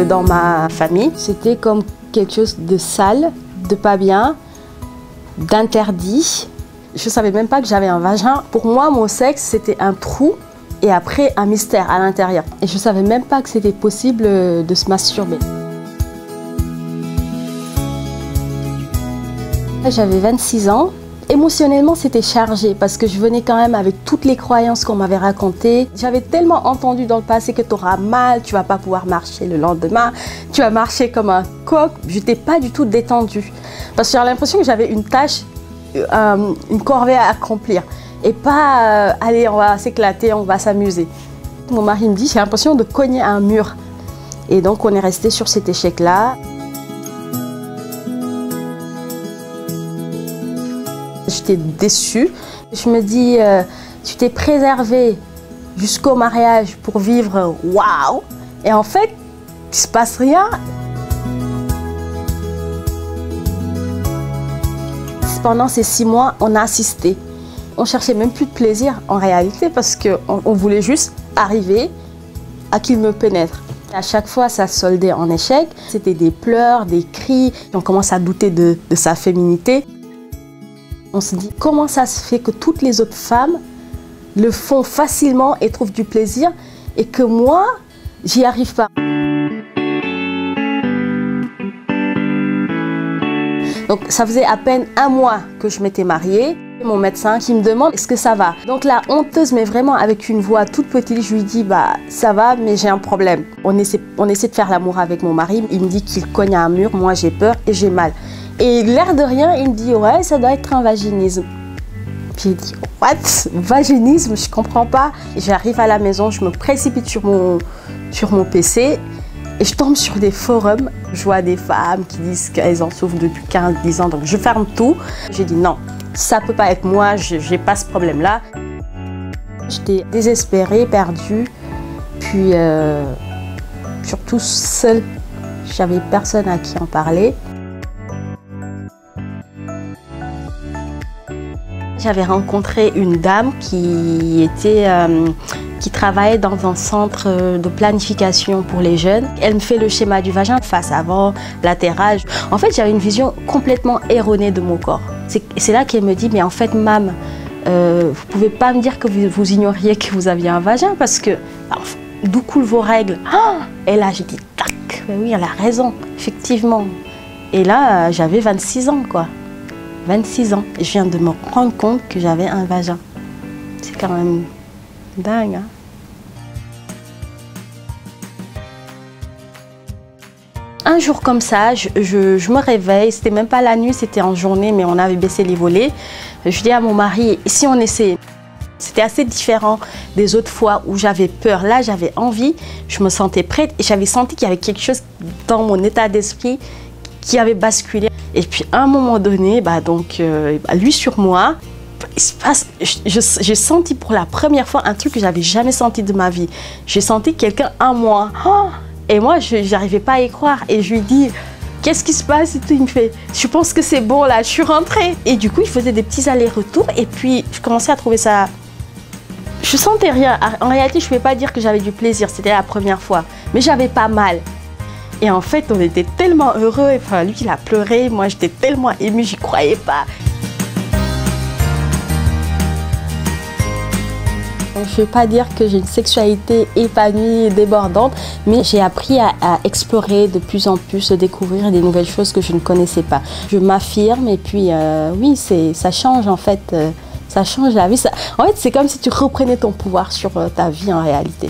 Dans ma famille, c'était comme quelque chose de sale, de pas bien, d'interdit. Je ne savais même pas que j'avais un vagin. Pour moi, mon sexe, c'était un trou et après un mystère à l'intérieur. Et je ne savais même pas que c'était possible de se masturber. J'avais 26 ans. Émotionnellement, c'était chargé parce que je venais quand même avec toutes les croyances qu'on m'avait racontées. J'avais tellement entendu dans le passé que tu auras mal, tu ne vas pas pouvoir marcher le lendemain, tu vas marcher comme un coq. Je n'étais pas du tout détendue parce que j'avais l'impression que j'avais une tâche, une corvée à accomplir et pas allez, on va s'éclater, on va s'amuser. Mon mari me dit, j'ai l'impression de cogner un mur. Et donc, on est resté sur cet échec-là. J'étais déçue. Je me dis, tu t'es préservée jusqu'au mariage pour vivre waouh. Et en fait, il ne se passe rien. Pendant ces 6 mois, on a assisté. On ne cherchait même plus de plaisir en réalité parce qu'on voulait juste arriver à qu'il me pénètre. À chaque fois, ça se soldait en échec. C'était des pleurs, des cris. On commence à douter de sa féminité. On se dit, comment ça se fait que toutes les autres femmes le font facilement et trouvent du plaisir et que moi, j'y arrive pas. Donc ça faisait à peine 1 mois que je m'étais mariée. Mon médecin qui me demande, est-ce que ça va? Donc la honteuse, mais vraiment avec une voix toute petite, je lui dis, bah ça va, mais j'ai un problème. On essaie de faire l'amour avec mon mari. Il me dit qu'il cogne à un mur, moi j'ai peur et j'ai mal. Et l'air de rien, il me dit, ouais, ça doit être un vaginisme. Puis il dit, what? Vaginisme? Je comprends pas. J'arrive à la maison, je me précipite sur mon PC et je tombe sur des forums. Je vois des femmes qui disent qu'elles en souffrent depuis 15-10 ans, donc je ferme tout. J'ai dit, non, ça peut pas être moi, je n'ai pas ce problème-là. J'étais désespérée, perdue, puis surtout seule. J'avais personne à qui en parler. J'avais rencontré une dame qui travaillait dans un centre de planification pour les jeunes. Elle me fait le schéma du vagin, face avant, latéral. En fait, j'avais une vision complètement erronée de mon corps. C'est là qu'elle me dit, mais en fait, Mam, vous ne pouvez pas me dire que vous ignoriez que vous aviez un vagin parce que d'où coulent vos règles? Et là, j'ai dit, tac, oui, elle a raison, effectivement. Et là, j'avais 26 ans, quoi. 26 ans. Et je viens de me rendre compte que j'avais un vagin. C'est quand même dingue, hein? Un jour comme ça, je me réveille, c'était même pas la nuit, c'était en journée, mais on avait baissé les volets. Je dis à mon mari, si on essaie? C'était assez différent des autres fois où j'avais peur. Là, j'avais envie, je me sentais prête et j'avais senti qu'il y avait quelque chose dans mon état d'esprit qui avait basculé. Et puis à un moment donné, lui sur moi, j'ai senti pour la première fois un truc que j'avais jamais senti de ma vie. J'ai senti quelqu'un en moi. Et moi, je n'arrivais pas à y croire. Et je lui dis, qu'est-ce qui se passe? Et tout, il me fait, je pense que c'est bon là, je suis rentrée. Et du coup, il faisait des petits allers-retours. Et puis, je commençais à trouver ça... Je sentais rien. En réalité, je ne pouvais pas dire que j'avais du plaisir. C'était la première fois. Mais j'avais pas mal. Et en fait, on était tellement heureux. Enfin, lui, il a pleuré. Moi, j'étais tellement émue, j'y croyais pas. Je ne vais pas dire que j'ai une sexualité épanouie et débordante, mais j'ai appris à explorer de plus en plus, à découvrir des nouvelles choses que je ne connaissais pas. Je m'affirme et puis, oui, ça change en fait. Ça change la vie. En fait, c'est comme si tu reprenais ton pouvoir sur ta vie en réalité.